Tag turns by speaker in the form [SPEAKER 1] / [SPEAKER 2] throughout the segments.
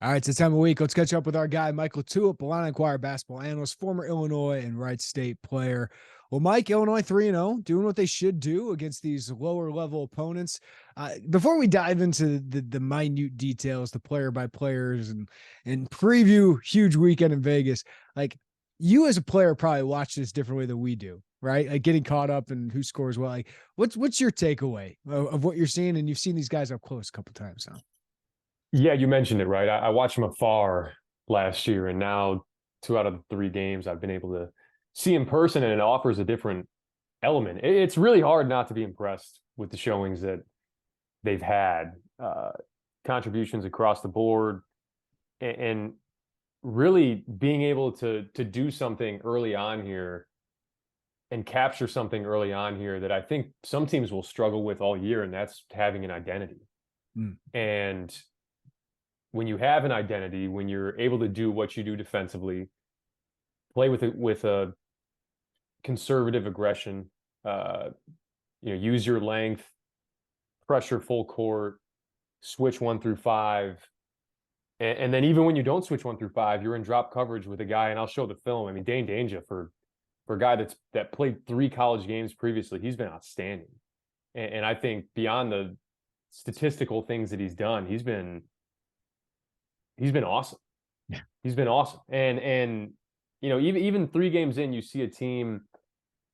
[SPEAKER 1] All right, it's the time of week. Let's catch up with our guy, Mike LaTulip, Illini Inquirer basketball analyst, former Illinois and Wright State player. Well, Mike, Illinois 3-0, doing what they should do against these lower level opponents. Before we dive into the minute details, the player by players, and preview huge weekend in Vegas, like you as a player probably watch this differently than we do, right? Like getting caught up in who scores well. Like, what's your takeaway of what you're seeing? And you've seen these guys up close a couple times now.
[SPEAKER 2] Yeah, you mentioned it, right? I watched him afar last year, and now 2 out of the 3 games I've been able to see in person, and it offers a different element. It's really hard not to be impressed with the showings that they've had, contributions across the board, and really being able to do something early on here and capture something early on here that I think some teams will struggle with all year, and that's having an identity.
[SPEAKER 1] Mm.
[SPEAKER 2] And when you have an identity, when you're able to do what you do defensively, play with a conservative aggression, use your length, pressure full court, switch 1 through 5, and then even when you don't switch 1 through 5, you're in drop coverage with a guy. And I'll show the film. I mean, Dain Dainja, for a guy that played 3 college games previously, he's been outstanding. And I think beyond the statistical things that he's done, he's been awesome.
[SPEAKER 1] Yeah.
[SPEAKER 2] He's been awesome. And even 3 games in, you see a team,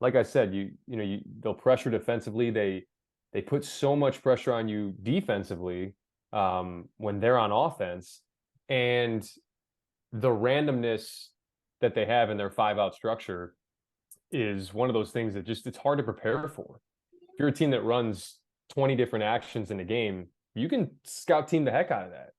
[SPEAKER 2] like I said, they'll pressure defensively. They put so much pressure on you defensively when they're on offense, and the randomness that they have in their 5-out structure is one of those things that just it's hard to prepare for. If you're a team that runs 20 different actions in a game, you can scout team the heck out of that.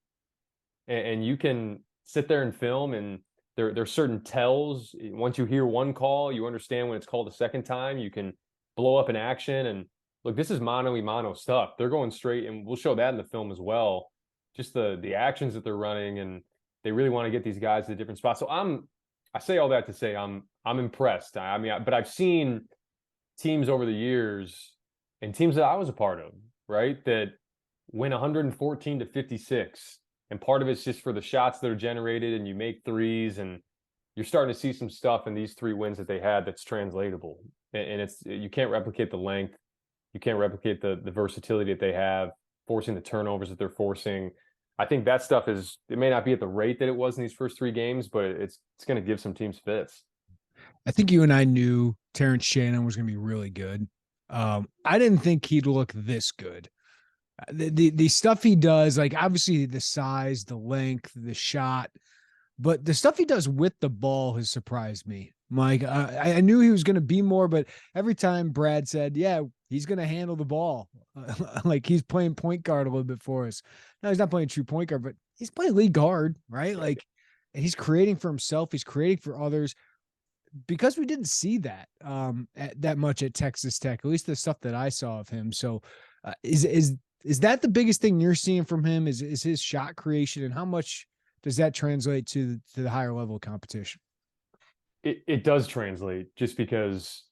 [SPEAKER 2] And you can sit there and film, and there's certain tells. Once you hear one call, you understand when it's called a second time. You can blow up an action. And look, this is mano-a-mano stuff. They're going straight, and we'll show that in the film as well. Just the actions that they're running, and they really want to get these guys to different spots. So I say all that to say I'm impressed. But I've seen teams over the years, and teams that I was a part of, right, that win 114-56. And part of it's just for the shots that are generated, and you make threes, and you're starting to see some stuff in these 3 wins that they had that's translatable. And you can't replicate the length. You can't replicate the versatility that they have, forcing the turnovers that they're forcing. I think that stuff it may not be at the rate that it was in these first 3 games, but it's going to give some teams fits.
[SPEAKER 1] I think you and I knew Terrence Shannon was going to be really good. I didn't think he'd look this good. The stuff he does, like obviously the size, the length, the shot, but the stuff he does with the ball has surprised me. Mike, I knew he was going to be more, but every time Brad said, yeah, he's going to handle the ball, like he's playing point guard a little bit for us. Now he's not playing true point guard, but he's playing lead guard, right? Like, and he's creating for himself. He's creating for others, because we didn't see that that much at Texas Tech, at least the stuff that I saw of him. So is that the biggest thing you're seeing from him? Is his shot creation, and how much does that translate to the higher level competition?
[SPEAKER 2] It does translate, just because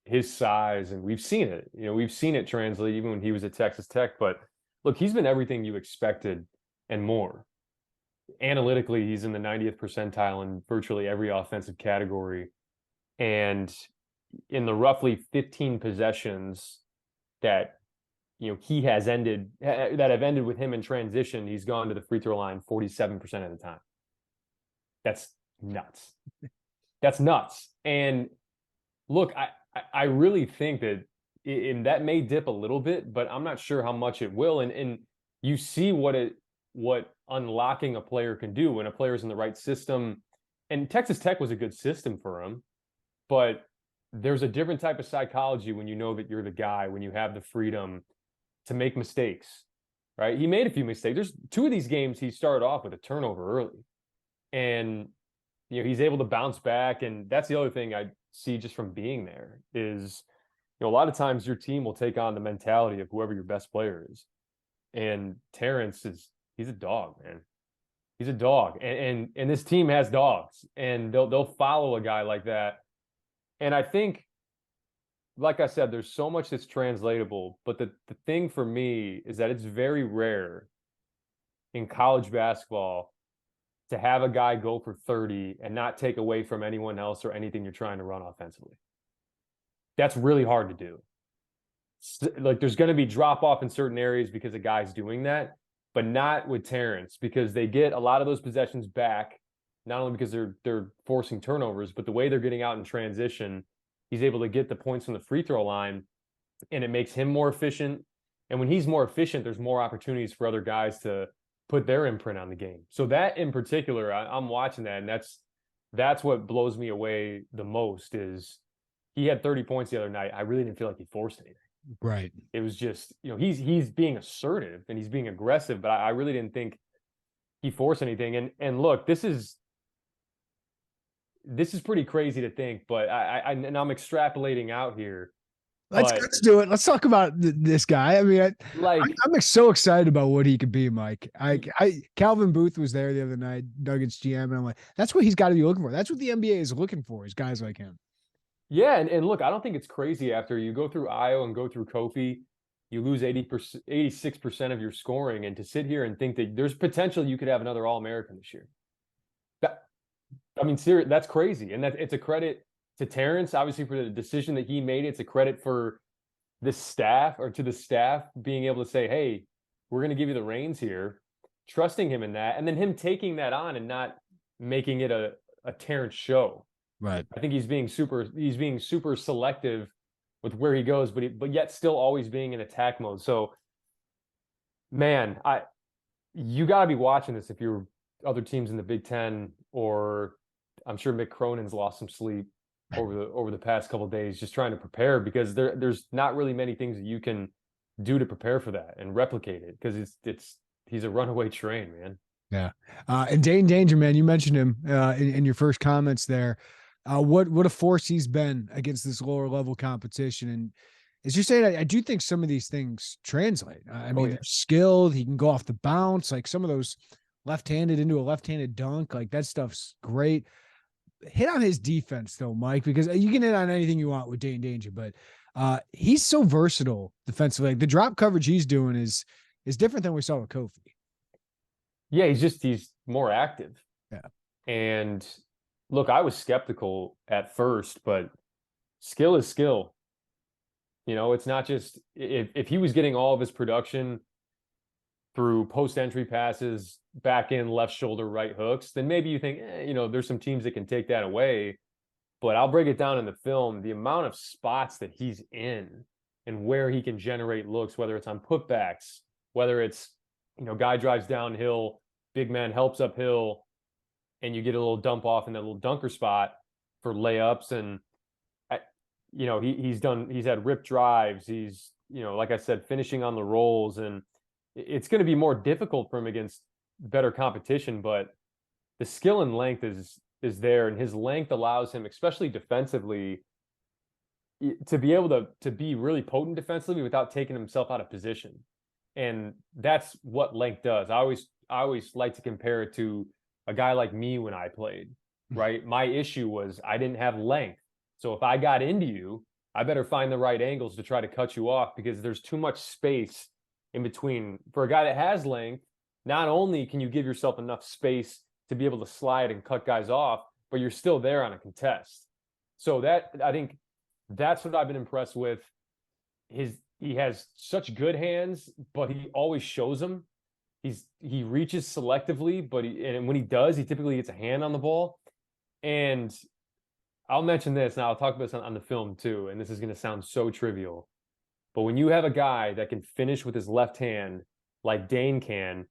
[SPEAKER 2] his size, and we've seen it. We've seen it translate even when he was at Texas Tech. But look, he's been everything you expected and more. Analytically, he's in the 90th percentile in virtually every offensive category. And in the roughly 15 possessions that he has that have ended with him in transition, he's gone to the free throw line 47% of the time. That's nuts. That's nuts. And look, I really think that that may dip a little bit, but I'm not sure how much it will. And you see what unlocking a player can do when a player's in the right system. And Texas Tech was a good system for him, but there's a different type of psychology when you know that you're the guy, when you have the freedom to make mistakes, right? He made a few mistakes. There's 2 of these games he started off with a turnover early, and he's able to bounce back. And that's the other thing I see just from being there is, a lot of times your team will take on the mentality of whoever your best player is. And Terrence he's a dog, man. He's a dog, and this team has dogs, and they'll follow a guy like that. And I think, like I said, there's so much that's translatable, but the thing for me is that it's very rare in college basketball to have a guy go for 30 and not take away from anyone else or anything you're trying to run offensively. That's really hard to do. Like there's going to be drop off in certain areas because a guy's doing that, but not with Terrence, because they get a lot of those possessions back, not only because they're forcing turnovers, but the way they're getting out in transition, he's able to get the points from the free throw line, and it makes him more efficient. And when he's more efficient, there's more opportunities for other guys to put their imprint on the game. So that in particular, I'm watching that, and that's what blows me away the most. Is he had 30 points the other night. I really didn't feel like he forced anything.
[SPEAKER 1] Right.
[SPEAKER 2] It was just, he's being assertive and he's being aggressive, but I really didn't think he forced anything. And look, this is pretty crazy to think, but I'm extrapolating out here.
[SPEAKER 1] Let's do it. Let's talk about this guy. I mean, I'm so excited about what he could be, Mike. Calvin Booth was there the other night, Nuggets GM, and I'm like, that's what he's got to be looking for. That's what the NBA is looking for, is guys like him.
[SPEAKER 2] Yeah, and look, I don't think it's crazy after you go through Io and go through Kofi, you lose 86% of your scoring, and to sit here and think that there's potential you could have another All-American this year. Seriously, that's crazy. And it's a credit to Terrence, obviously, for the decision that he made. It's a credit for this staff, or to the staff, being able to say, hey, we're going to give you the reins here, trusting him in that, and then him taking that on and not making it a Terrence show.
[SPEAKER 1] Right.
[SPEAKER 2] I think he's being super selective with where he goes, but yet still always being in attack mode. So, man, you got to be watching this if you're other teams in the Big Ten, or I'm sure Mick Cronin's lost some sleep over the past couple of days just trying to prepare, because there's not really many things that you can do to prepare for that and replicate it, because he's a runaway train, man.
[SPEAKER 1] Yeah. And Dane Danger, man, you mentioned him in your first comments there. What a force he's been against this lower level competition. And as you're saying, I do think some of these things translate. I mean, they're skilled. He can go off the bounce, like some of those left-handed into a left-handed dunk. Like that stuff's great. Hit on his defense though, Mike, because you can hit on anything you want with Dain Danger, but he's so versatile defensively. Like the drop coverage he's doing is different than we saw with Kofi.
[SPEAKER 2] Yeah, he's more active.
[SPEAKER 1] Yeah.
[SPEAKER 2] And look, I was skeptical at first, but skill is skill. It's not just if he was getting all of his production through post-entry passes, back in left shoulder, right hooks, then maybe you think, there's some teams that can take that away. But I'll break it down in the film, the amount of spots that he's in and where he can generate looks, whether it's on putbacks, whether it's, guy drives downhill, big man helps uphill, and you get a little dump off in that little dunker spot for layups. And, he's had rip drives. He's, like I said, finishing on the rolls. And it's going to be more difficult for him against better competition, but the skill and length is there. And his length allows him, especially defensively, to be able to be really potent defensively without taking himself out of position. And that's what length does. I always like to compare it to a guy like me when I played, right? My issue was I didn't have length. So if I got into you, I better find the right angles to try to cut you off, because there's too much space in between. For a guy that has length, not only can you give yourself enough space to be able to slide and cut guys off, but you're still there on a contest. So I think that's what I've been impressed with. He has such good hands, but he always shows them. He reaches selectively, and when he does, he typically gets a hand on the ball. And I'll mention this, and I'll talk about this on the film too, and this is going to sound so trivial, but when you have a guy that can finish with his left hand like Dane can,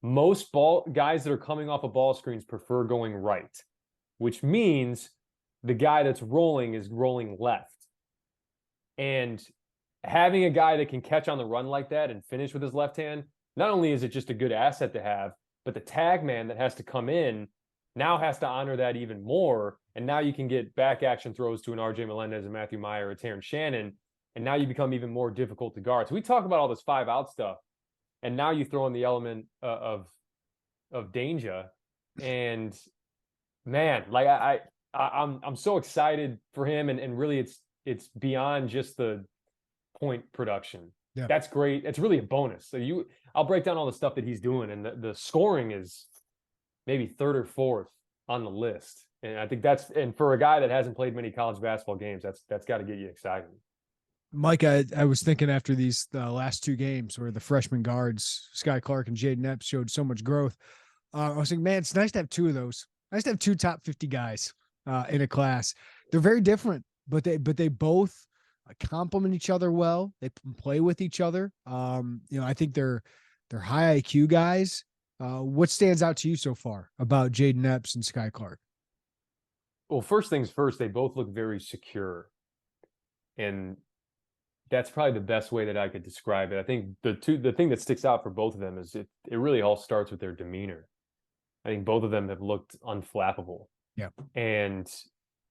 [SPEAKER 2] most guys that are coming off of ball screens prefer going right, which means the guy that's rolling is rolling left. And having a guy that can catch on the run like that and finish with his left hand, not only is it just a good asset to have, but the tag man that has to come in now has to honor that even more. And now you can get back action throws to an RJ Melendez, a Matthew Meyer, a Terrence Shannon, and now you become even more difficult to guard. So we talk about all this 5-out stuff, and now you throw in the element of Dainja, and man, like I'm so excited for him, and really it's beyond just the point production.
[SPEAKER 1] Yeah.
[SPEAKER 2] That's great. It's really a bonus. So I'll break down all the stuff that he's doing, and the scoring is maybe third or fourth on the list. And I think and for a guy that hasn't played many college basketball games, that's got to get you excited.
[SPEAKER 1] Mike, I was thinking after these last two games where the freshman guards, Sky Clark and Jaden Epps, showed so much growth. I was thinking, man, it's nice to have two of those. Nice to have two top 50 guys in a class. They're very different, but they both complement each other well. They play with each other. I think they're high IQ guys. What stands out to you so far about Jaden Epps and Sky Clark?
[SPEAKER 2] Well, first things first, they both look very secure. And that's probably the best way that I could describe it. I think the thing that sticks out for both of them is it really all starts with their demeanor. I think both of them have looked unflappable.
[SPEAKER 1] Yeah.
[SPEAKER 2] And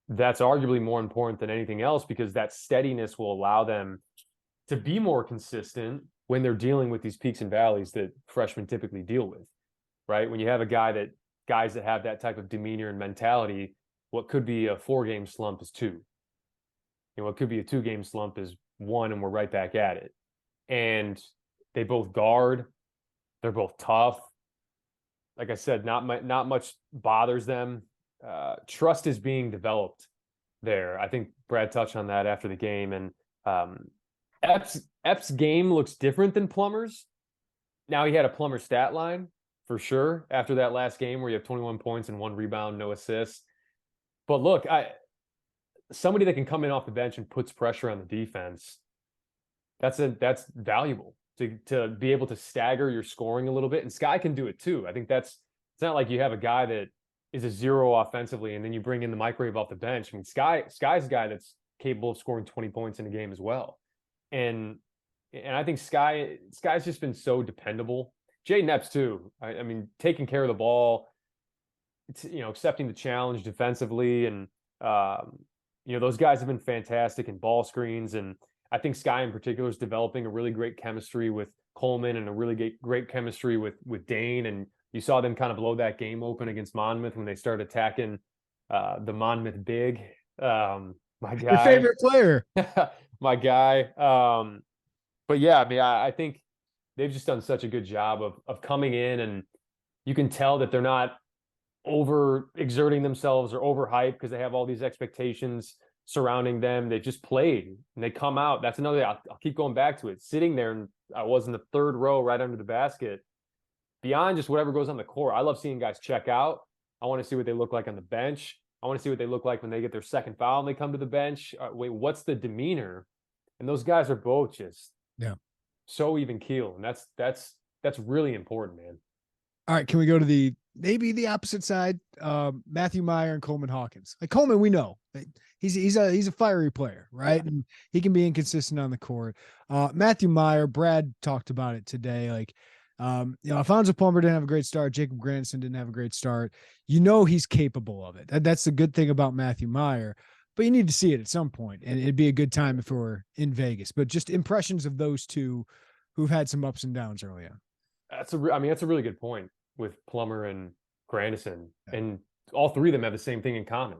[SPEAKER 2] that's arguably more important than anything else, because that steadiness will allow them to be more consistent when they're dealing with these peaks and valleys that freshmen typically deal with, right? When you have guys that have that type of demeanor and mentality, what could be a 4-game slump is 2. What could be a 2-game slump is 1, and we're right back at it. And they both guard. They're both tough. Like I said, not much bothers them. Trust is being developed there. I think Brad touched on that after the game. And Epps' game looks different than Plummer's. Now, he had a Plummer stat line for sure after that last game where you have 21 points and 1 rebound, no assists. But look, somebody that can come in off the bench and puts pressure on the defense, that's valuable to be able to stagger your scoring a little bit. And Sky can do it too. I think it's not like you have a guy that is a 0 offensively and then you bring in the microwave off the bench. I mean, Sky's a guy that's capable of scoring 20 points in a game as well. And I think Sky's just been so dependable. Jaden Epps too. I mean, taking care of the ball, accepting the challenge defensively, and those guys have been fantastic in ball screens. And I think Sky in particular is developing a really great chemistry with Coleman and a really great chemistry with Dane. And you saw them kind of blow that game open against Monmouth when they started attacking the Monmouth big. My guy.
[SPEAKER 1] Your favorite player.
[SPEAKER 2] My guy. But yeah, I mean, I think they've just done such a good job of coming in, and you can tell that they're not over exerting themselves or overhyped because they have all these expectations surrounding them. They just played and they come out. That's another, I'll keep going back to it. Sitting there, and I was in the 3rd row right under the basket. Beyond just whatever goes on the court, I love seeing guys check out. I want to see what they look like on the bench. I want to see what they look like when they get their second foul and they come to the bench. Wait, what's the demeanor? And those guys are both just so even keel. And that's really important, man.
[SPEAKER 1] All right, can we go to maybe the opposite side? Matthew Meyer and Coleman Hawkins. Like Coleman, we know he's a fiery player, right? And he can be inconsistent on the court. Matthew Meyer, Brad talked about it today. Like, Alfonso Plummer didn't have a great start. Jacob Grandison didn't have a great start. He's capable of it. That's the good thing about Matthew Meyer. But you need to see it at some point, and it'd be a good time if we're in Vegas. But just impressions of those two who've had some ups and downs early on.
[SPEAKER 2] That's a really good point with Plummer and Grandison, and all 3 of them have the same thing in common,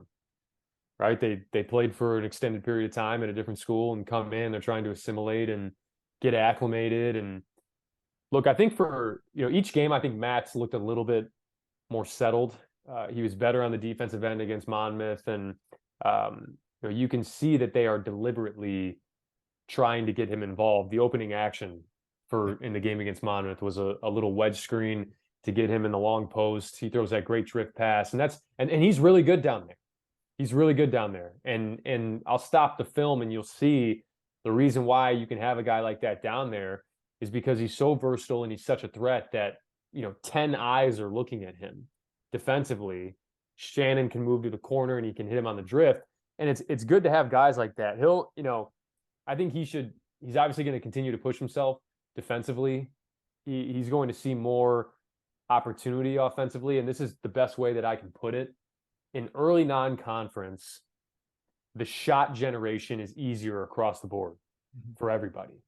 [SPEAKER 2] right? They played for an extended period of time at a different school and come in. They're trying to assimilate and get acclimated. And look, I think for each game, I think Matt's looked a little bit more settled. He was better on the defensive end against Monmouth, and you can see that they are deliberately trying to get him involved. The opening action in the game against Monmouth was a little wedge screen to get him in the long post. He throws that great drift pass, and he's really good down there. He's really good down there. And I'll stop the film and you'll see the reason why you can have a guy like that down there is because he's so versatile and he's such a threat that 10 eyes are looking at him defensively. Shannon can move to the corner and he can hit him on the drift. And it's good to have guys like that. I think he's obviously going to continue to push himself defensively. He's going to see more opportunity offensively. And this is the best way that I can put it. In early non-conference, the shot generation is easier across the board for everybody.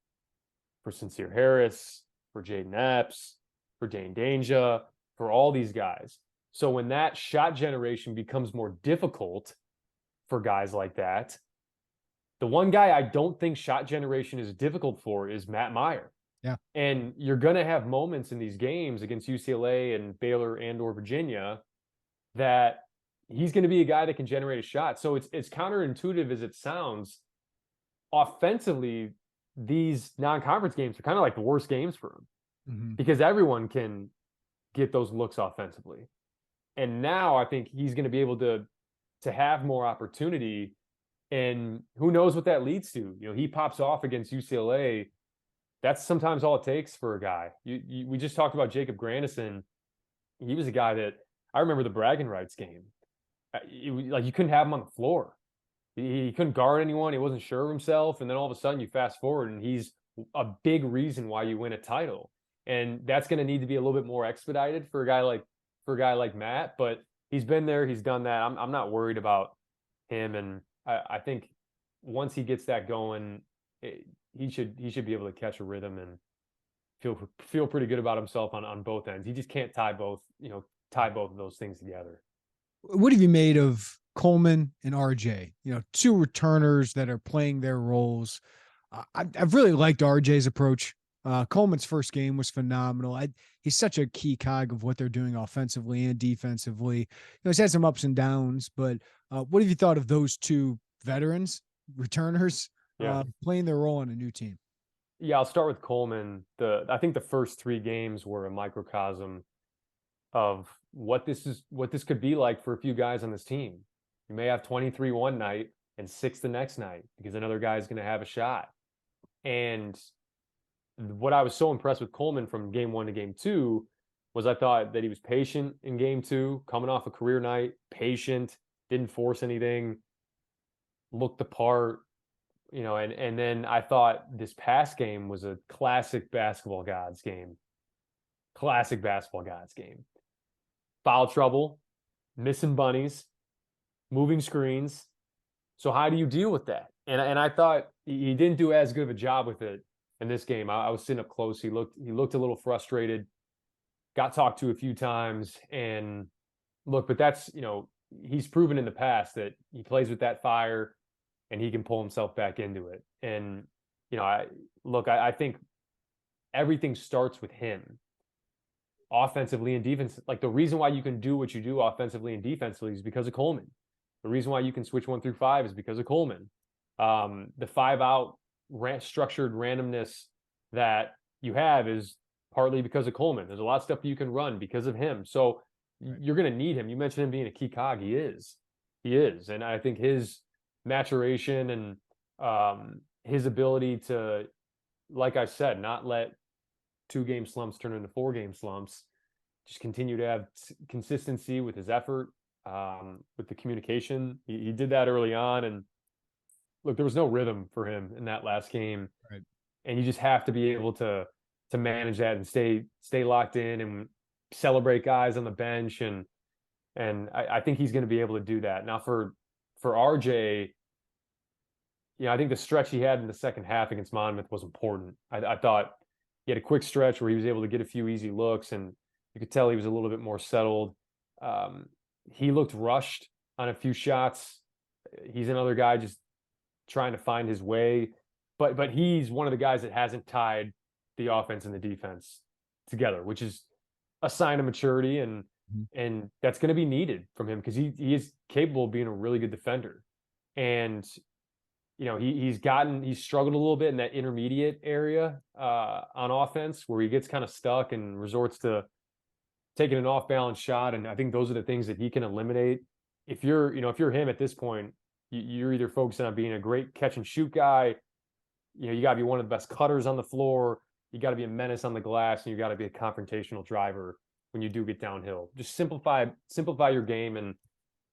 [SPEAKER 2] For Sincere Harris, for Jaden Epps, for Dain Dainja, for all these guys. So when that shot generation becomes more difficult for guys like that, the one guy I don't think shot generation is difficult for is Matt Meyer.
[SPEAKER 1] Yeah.
[SPEAKER 2] And you're going to have moments in these games against UCLA and Baylor and or Virginia that he's going to be a guy that can generate a shot. So it's counterintuitive as it sounds. Offensively, these non-conference games are kind of like the worst games for him because everyone can get those looks offensively. And now I think he's going to be able to have more opportunity. And who knows what that leads to? You know, he pops off against UCLA. That's sometimes all it takes for a guy. We just talked about Jacob Grandison. He was a guy that I remember the bragging rights game. Like you couldn't have him on the floor. He couldn't guard anyone. He wasn't sure of himself. And then all of a sudden you fast forward and he's a big reason why you win a title. And that's going to need to be a little bit more expedited for a guy like Matt. But he's been there. He's done that. I'm not worried about him. And I think once he gets that going, he should be able to catch a rhythm and feel pretty good about himself on both ends. He just can't tie both of those things together.
[SPEAKER 1] What have you made of Coleman and RJ? You know, two returners that are playing their roles. I've really liked RJ's approach. Coleman's first game was phenomenal. He's such a key cog of what they're doing offensively and defensively. You know, he's had some ups and downs, but what have you thought of those two veterans, returners, playing their role on a new team?
[SPEAKER 2] Yeah, I'll start with Coleman. I think the first 3 games were a microcosm of what this could be like for a few guys on this team. You may have 23 one night and 6 the next night because another guy is going to have a shot. And what I was so impressed with Coleman from game 1 to game 2 was I thought that he was patient in game 2, coming off a career night, patient, didn't force anything, looked the part, you know, and then I thought this past game was a classic basketball gods game. Classic basketball gods game. Foul trouble, missing bunnies, moving screens. So how do you deal with that? And I thought he didn't do as good of a job with it in this game. I was sitting up close. He looked a little frustrated. Got talked to a few times, and look, but that's, you know, he's proven in the past that he plays with that fire and he can pull himself back into it. And, you know, I think everything starts with him. Offensively and defense, like the reason why you can do what you do offensively and defensively is because of Coleman. The reason why you can switch 1 through 5 is because of Coleman. The 5-out structured randomness that you have is partly because of Coleman. There's a lot of stuff you can run because of him. So you're going to need him. You mentioned him being a key cog. He is. And I think his maturation and his ability to, like I said, not let 2-game slumps turn into 4-game slumps, just continue to have consistency with his effort, with the communication. He did that early on, and look, there was no rhythm for him in that last game.
[SPEAKER 1] Right.
[SPEAKER 2] And you just have to be able to manage that and stay locked in and celebrate guys on the bench. And I think he's going to be able to do that. Now for RJ, you know, I think the stretch he had in the second half against Monmouth was important. I thought he had a quick stretch where he was able to get a few easy looks, and you could tell he was a little bit more settled. He looked rushed on a few shots. He's another guy just trying to find his way, but he's one of the guys that hasn't tied the offense and the defense together, which is a sign of maturity, and that's going to be needed from him because he is capable of being a really good defender. And you know, he's struggled a little bit in that intermediate area on offense where he gets kind of stuck and resorts to taking an off balance shot. And I think those are the things that he can eliminate. If you're him at this point, you're either focusing on being a great catch and shoot guy. You know, you got to be one of the best cutters on the floor. You got to be a menace on the glass, and you got to be a confrontational driver when you do get downhill. Just simplify your game, and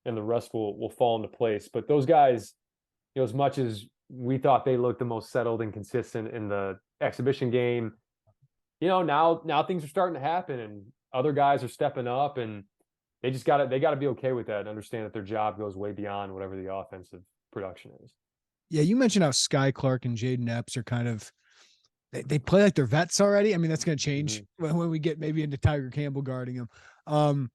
[SPEAKER 2] the rest will fall into place. But those guys, you know, as much as we thought they looked the most settled and consistent in the exhibition game, you know, now things are starting to happen, and other guys are stepping up, and they got to be okay with that and understand that their job goes way beyond whatever the offensive production is.
[SPEAKER 1] Yeah, you mentioned how Sky Clark and Jaden Epps are kind of they play like they're vets already. I mean, that's going to change when we get maybe into Tiger Campbell guarding them.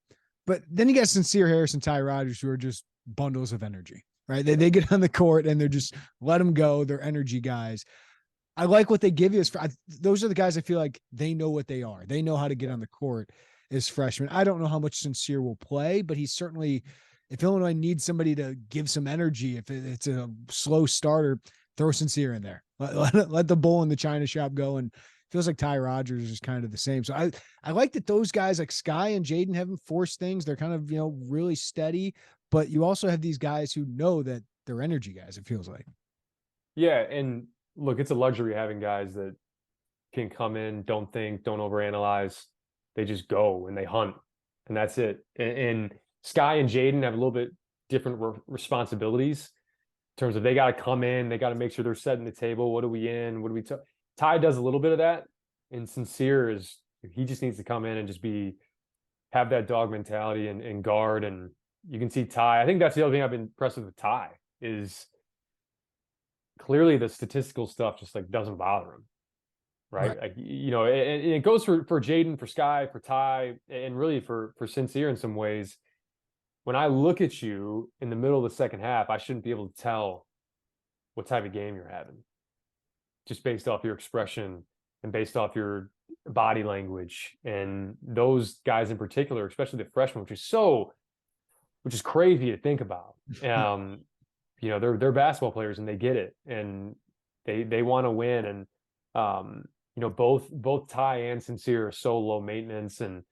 [SPEAKER 1] But then you got Sincere Harris and Ty Rodgers, who are just bundles of energy, right? They get on the court and they're just let them go. They're energy guys. I like what they give you. Those are the guys I feel like they know what they are. They know how to get on the court as freshmen. I don't know how much Sincere will play, but he's certainly, if Illinois needs somebody to give some energy, if it's a slow starter, throw Sincere in there. Let the bull in the china shop go. And feels like Ty Rodgers is kind of the same. So I like that those guys like Sky and Jaden haven't forced things. They're kind of, really steady, but you also have these guys who know that they're energy guys, it feels like.
[SPEAKER 2] Yeah, and look, it's a luxury having guys that can come in, don't think, don't overanalyze. They just go and they hunt, and that's it. And Sky and Jaden have a little bit different responsibilities in terms of they got to come in, they got to make sure they're setting the table. What are we in? What do we? Ty does a little bit of that, and Sincere is he just needs to come in and just have that dog mentality and guard. And you can see Ty. I think that's the other thing I've been impressed with Ty is clearly the statistical stuff just like doesn't bother him. Right. Like, and it goes for Jaden, for Sky, for Ty, and really for Sincere in some ways. When I look at you in the middle of the second half, I shouldn't be able to tell what type of game you're having just based off your expression and based off your body language. And those guys in particular, especially the freshmen, which is crazy to think about. They're basketball players and they get it and they want to win. And both Ty and Sincere are so low maintenance. And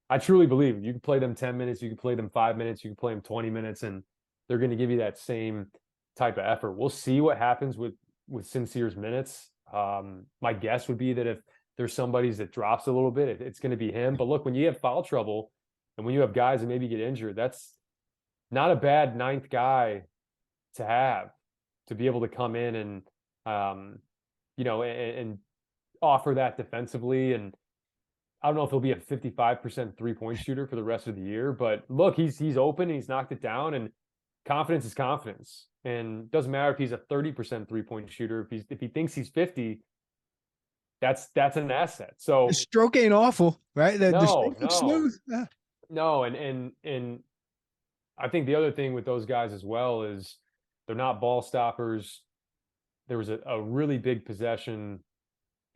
[SPEAKER 2] I truly believe you can play them 10 minutes, you can play them 5 minutes, you can play them 20 minutes, and they're going to give you that same type of effort. We'll see what happens with Sincere's minutes. My guess would be that if there's somebody that drops a little bit, it's going to be him. But look, when you have foul trouble and when you have guys that maybe get injured, that's not a bad ninth guy to have, to be able to come in and and offer that defensively. And I don't know if he'll be a 55% 3-point shooter for the rest of the year, but look, he's open and he's knocked it down, and confidence is confidence. And doesn't matter if he's a 30% 3-point shooter. If he thinks he's 50, that's an asset. So
[SPEAKER 1] the stroke ain't awful, right? The stroke looks smooth. Yeah.
[SPEAKER 2] No, and I think the other thing with those guys as well is they're not ball stoppers. There was a really big possession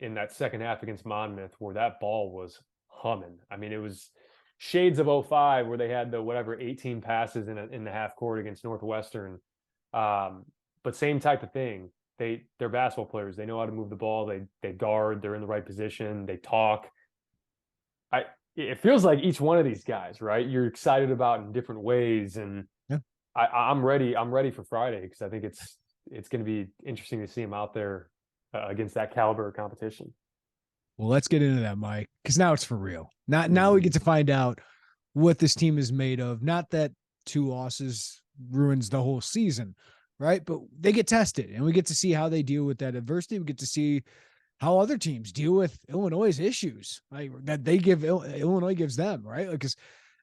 [SPEAKER 2] in that second half against Monmouth where that ball was humming. I mean, it was shades of 05 where they had the 18 passes in the half court against Northwestern. But same type of thing. They're basketball players. They know how to move the ball. They guard. They're in the right position. They talk. It feels like each one of these guys, right? You're excited about in different ways, and yeah. I'm ready. I'm ready for Friday because I think it's going to be interesting to see him out there against that caliber of competition.
[SPEAKER 1] Well, let's get into that, Mike, because now it's for real. Now we get to find out what this team is made of. Not that 2 losses ruins the whole season, right? But they get tested, and we get to see how they deal with that adversity. We get to see how other teams deal with Illinois' issues, like that they give Illinois gives them, right? Because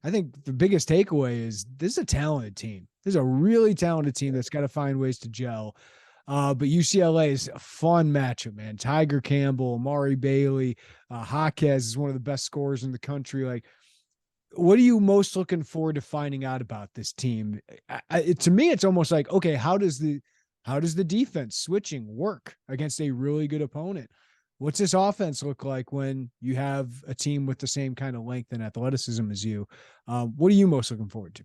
[SPEAKER 1] I think the biggest takeaway is this is a talented team. This is a really talented team that's got to find ways to gel. But UCLA is a fun matchup, man. Tiger Campbell, Amari Bailey, Jaquez is one of the best scorers in the country. Like, what are you most looking forward to finding out about this team? To me, it's almost like, okay, how does the defense switching work against a really good opponent? What's this offense look like when you have a team with the same kind of length and athleticism as you? What are you most looking forward to?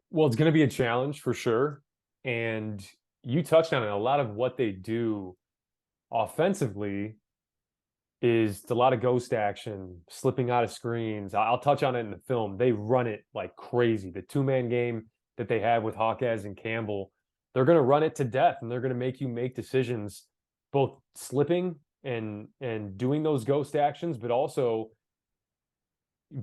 [SPEAKER 2] Well, it's going to be a challenge for sure. And you touched on it. A lot of what they do offensively is a lot of ghost action, slipping out of screens. I'll touch on it in the film. They run it like crazy. The 2-man game that they have with Jaquez and Campbell, they're going to run it to death, and they're going to make you make decisions, both slipping and doing those ghost actions, but also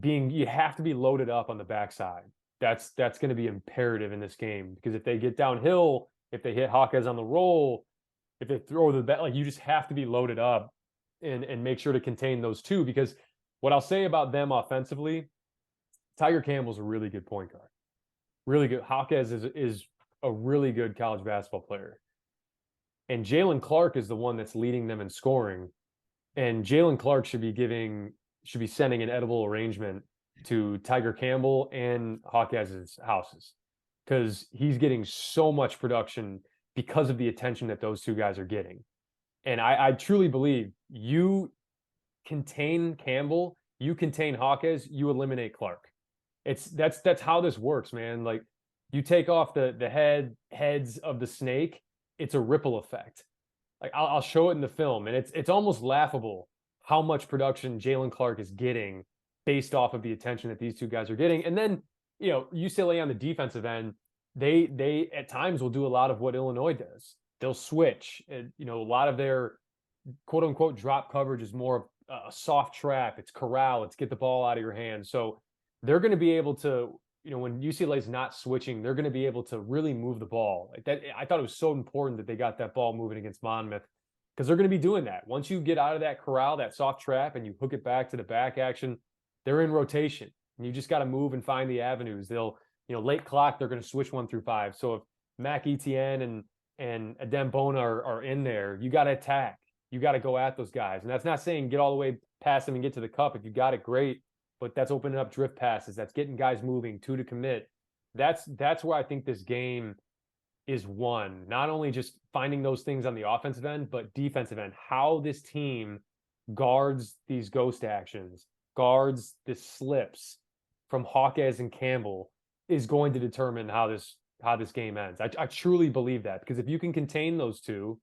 [SPEAKER 2] you have to be loaded up on the backside. That's going to be imperative in this game, because if they get downhill, if they hit Jaquez on the roll, if they throw the bet, like, you just have to be loaded up and make sure to contain those two. Because what I'll say about them offensively, Tiger Campbell's a really good point guard. Really good. Jaquez is a really good college basketball player. And Jalen Clark is the one that's leading them in scoring. And Jalen Clark should be sending an edible arrangement to Tiger Campbell and Jaquez's houses, because he's getting so much production because of the attention that those two guys are getting. And I truly believe you contain Campbell, you contain Hawkes, you eliminate Clark. That's how this works, man. Like you take off the heads of the snake, it's a ripple effect. Like I'll show it in the film, and it's almost laughable how much production Jalen Clark is getting based off of the attention that these two guys are getting. And then, UCLA on the defensive end, they at times will do a lot of what Illinois does. They'll switch. And, a lot of their quote unquote drop coverage is more of a soft trap. It's corral. It's get the ball out of your hands. So they're going to be able to, when UCLA is not switching, they're going to be able to really move the ball. Like that, I thought it was so important that they got that ball moving against Monmouth, because they're going to be doing that. Once you get out of that corral, that soft trap, and you hook it back to the back action, they're in rotation. And you just got to move and find the avenues. They'll, late clock, they're going to switch 1 through 5. So if Mac Etienne and Adem Bona are in there, you got to attack. You got to go at those guys. And that's not saying get all the way past them and get to the cup. If you got it, great. But that's opening up drift passes. That's getting guys moving, 2 to commit. That's where I think this game is won. Not only just finding those things on the offensive end, but defensive end. How this team guards these ghost actions, guards the slips from Hawkes and Campbell is going to determine how this game ends. I truly believe that, because if you can contain those two,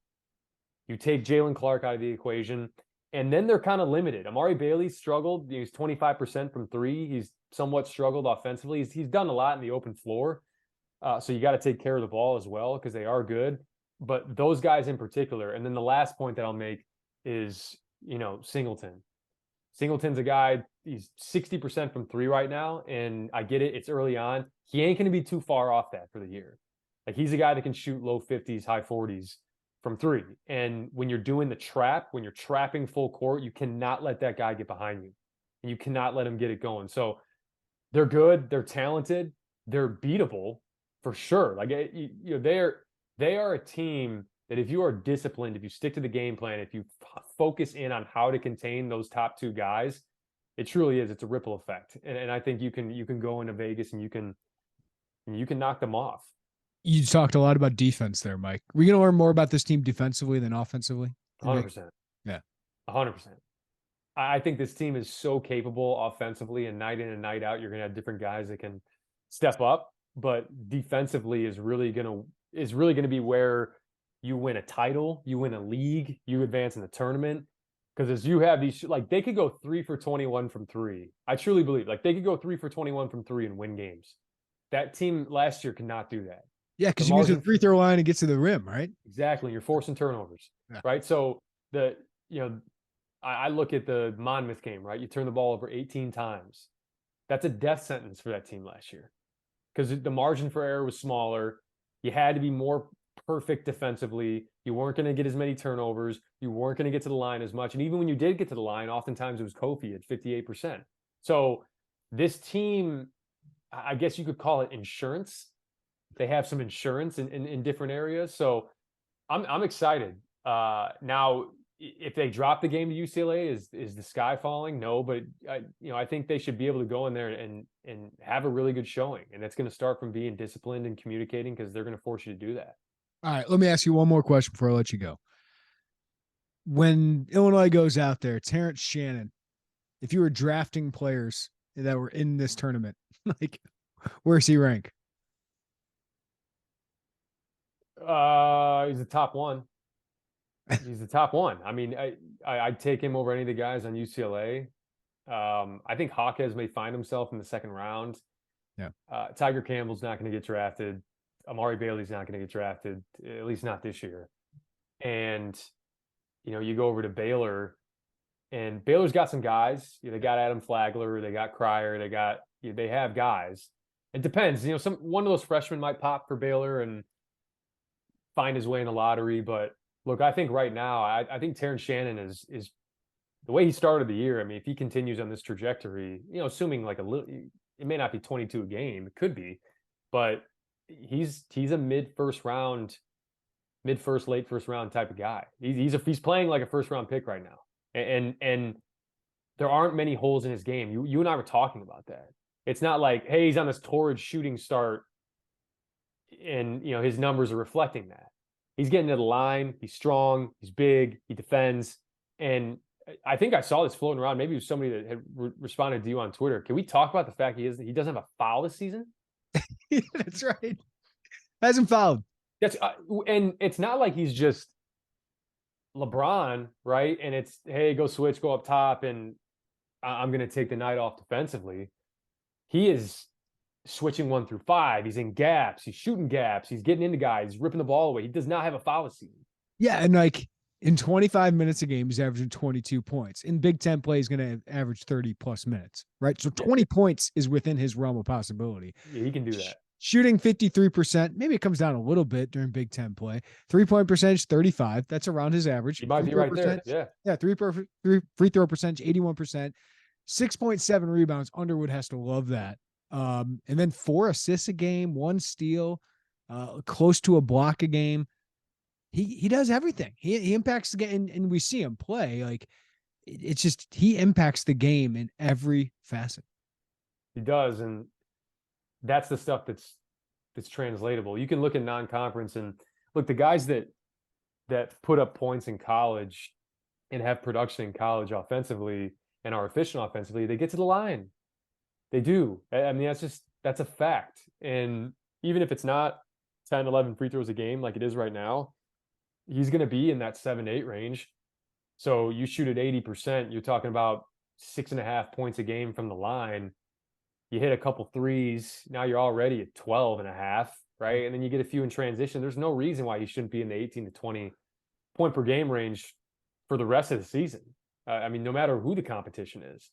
[SPEAKER 2] you take Jalen Clark out of the equation, and then they're kind of limited. Amari Bailey struggled. He's 25% from 3. He's somewhat struggled offensively. He's done a lot in the open floor. So you got to take care of the ball as well, because they are good. But those guys in particular. And then the last point that I'll make is, Singleton. Singleton's a guy, he's 60% from 3 right now. And I get it. It's early on. He ain't going to be too far off that for the year. Like he's a guy that can shoot low 50s, high 40s from 3. And when you're doing the trap, when you're trapping full court, you cannot let that guy get behind you. And you cannot let him get it going. So they're good. They're talented. They're beatable for sure. Like, they are a team that if you are disciplined, if you stick to the game plan, if you focus in on how to contain those top 2 guys, it truly is. It's a ripple effect. And I think you can go into Vegas and you can knock them off.
[SPEAKER 1] You talked a lot about defense there, Mike. We're going to learn more about this team defensively than offensively.
[SPEAKER 2] 100%.
[SPEAKER 1] Yeah.
[SPEAKER 2] 100%. I think this team is so capable offensively, and night in and night out, you're going to have different guys that can step up. But defensively is really going to be where you win a title, you win a league, you advance in the tournament. Because as you have these, like they could go 3 for 21 from 3. I truly believe like they could go 3 for 21 from 3 and win games. That team last year could not do that.
[SPEAKER 1] Yeah, because you use the free throw line and get to the rim, right?
[SPEAKER 2] Exactly. You're forcing turnovers, right? So I look at the Monmouth game, right? You turn the ball over 18 times. That's a death sentence for that team last year, because the margin for error was smaller. You had to be more perfect defensively. You weren't going to get as many turnovers. You weren't going to get to the line as much. And even when you did get to the line, oftentimes it was Kofi at 58%. So this team, I guess you could call it insurance. They have some insurance in different areas. So I'm excited. Now, if they drop the game to UCLA, is the sky falling? No, but I think they should be able to go in there and have a really good showing. And that's going to start from being disciplined and communicating, because they're going to force you to do that.
[SPEAKER 1] All right, let me ask you one more question before I let you go. When Illinois goes out there, Terrence Shannon, if you were drafting players that were in this tournament, like where's he rank?
[SPEAKER 2] He's the top one. He's the top one. I mean, I'd take him over any of the guys on UCLA. I think Hawkes may find himself in the second round.
[SPEAKER 1] Yeah.
[SPEAKER 2] Tiger Campbell's not going to get drafted. Amari Bailey's not going to get drafted, at least not this year. And, you go over to Baylor, and Baylor's got some guys. They got Adam Flagler, they got Cryer, they have guys. It depends. One of those freshmen might pop for Baylor and find his way in the lottery. But look, I think right now, I think Terrence Shannon is the way he started the year. I mean, if he continues on this trajectory, assuming like it may not be 22 a game, it could be, but he's a late first round type of guy. He's playing like a first round pick right now. And there aren't many holes in his game. You and I were talking about that. It's not like, hey, he's on this torrid shooting start and his numbers are reflecting that. He's getting to the line. He's strong. He's big. He defends. And I think I saw this floating around. Maybe it was somebody that had responded to you on Twitter. Can we talk about the fact he doesn't have a foul this season?
[SPEAKER 1] Yeah, that's right. Hasn't fouled.
[SPEAKER 2] And it's not like he's just LeBron, right? And it's, hey, go switch, go up top, and I'm going to take the night off defensively. He is switching 1 through 5. He's in gaps. He's shooting gaps. He's getting into guys. He's ripping the ball away. He does not have a foul this season.
[SPEAKER 1] Yeah, and like in 25 minutes a game, he's averaging 22 points. In Big Ten play, he's going to average 30 plus minutes, right? So 20 points is within his realm of possibility.
[SPEAKER 2] Yeah, he can do that.
[SPEAKER 1] Shooting 53%. Maybe it comes down a little bit during Big Ten play. 3-point percentage, 35. That's around his average.
[SPEAKER 2] He might be right there. Yeah.
[SPEAKER 1] Yeah. Free throw percentage, 81%. 6.7 rebounds. Underwood has to love that. And then 4 assists a game, 1 steal, close to a block a game. He does everything. He impacts the game, and we see him play. Like, it's just, he impacts the game in every facet.
[SPEAKER 2] He does, and that's the stuff that's translatable. You can look at non-conference and look, the guys that put up points in college and have production in college offensively and are efficient offensively, they get to the line. They do. I mean, that's a fact. And even if it's not 10, 11 free throws a game like it is right now, he's going to be in that 7-8 range. So you shoot at 80%, you're talking about 6.5 points a game from the line. You hit a couple threes, now you're already at 12.5, right? And then you get a few in transition. There's no reason why you shouldn't be in the 18 to 20 point per game range for the rest of the season. I mean, no matter who the competition is.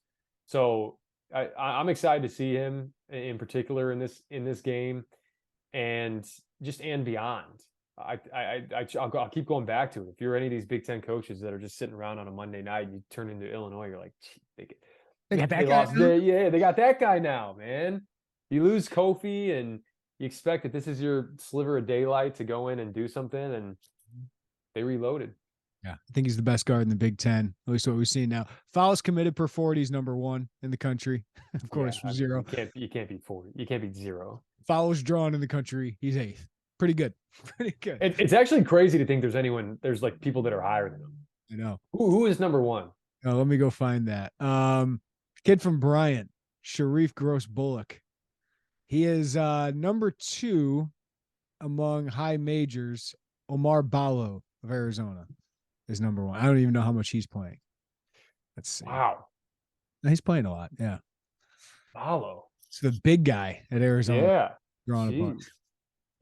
[SPEAKER 2] So I'm excited to see him in particular in this game, and beyond. I'll keep going back to it. If you're any of these Big Ten coaches that are just sitting around on a Monday night and you turn into Illinois, you're like,
[SPEAKER 1] They got that guy.
[SPEAKER 2] Yeah, they got that guy now, man. You lose Kofi and you expect that this is your sliver of daylight to go in and do something, and they reloaded.
[SPEAKER 1] Yeah, I think he's the best guard in the Big Ten, at least what we've seen now. Fouls committed per 40, he's number 1 in the country. Of course,
[SPEAKER 2] yeah,
[SPEAKER 1] 0.
[SPEAKER 2] You can't beat 40. You can't beat 0.
[SPEAKER 1] Fouls drawn in the country, he's 8th. Pretty good. Pretty good.
[SPEAKER 2] It's actually crazy to think there's like people that are higher than him.
[SPEAKER 1] I know.
[SPEAKER 2] Who is number 1?
[SPEAKER 1] Oh, let me go find that. Kid from Bryant, Sharif Gross Bullock. He is number 2 among high majors. Omar Ballo of Arizona is number 1. I don't even know how much he's playing. Let's see.
[SPEAKER 2] Wow.
[SPEAKER 1] No, he's playing a lot. Yeah.
[SPEAKER 2] Ballo.
[SPEAKER 1] It's the big guy at Arizona.
[SPEAKER 2] Yeah.
[SPEAKER 1] Drawing a bunch.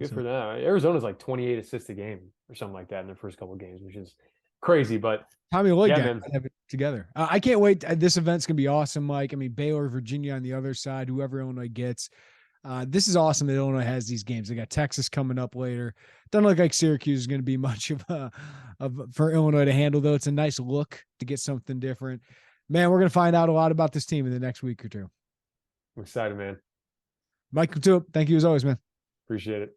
[SPEAKER 2] Good for them. Arizona's like 28 assists a game or something like that in their first couple of games, which is crazy. But
[SPEAKER 1] Tommy Lloyd have it together. I can't wait. This event's going to be awesome, Mike. I mean, Baylor, Virginia on the other side, whoever Illinois gets. This is awesome that Illinois has these games. They got Texas coming up later. Doesn't look like Syracuse is going to be much for Illinois to handle, though. It's a nice look to get something different. Man, we're going to find out a lot about this team in the next week or two.
[SPEAKER 2] I'm excited, man.
[SPEAKER 1] Mike LaTulip, thank you as always, man.
[SPEAKER 2] Appreciate it.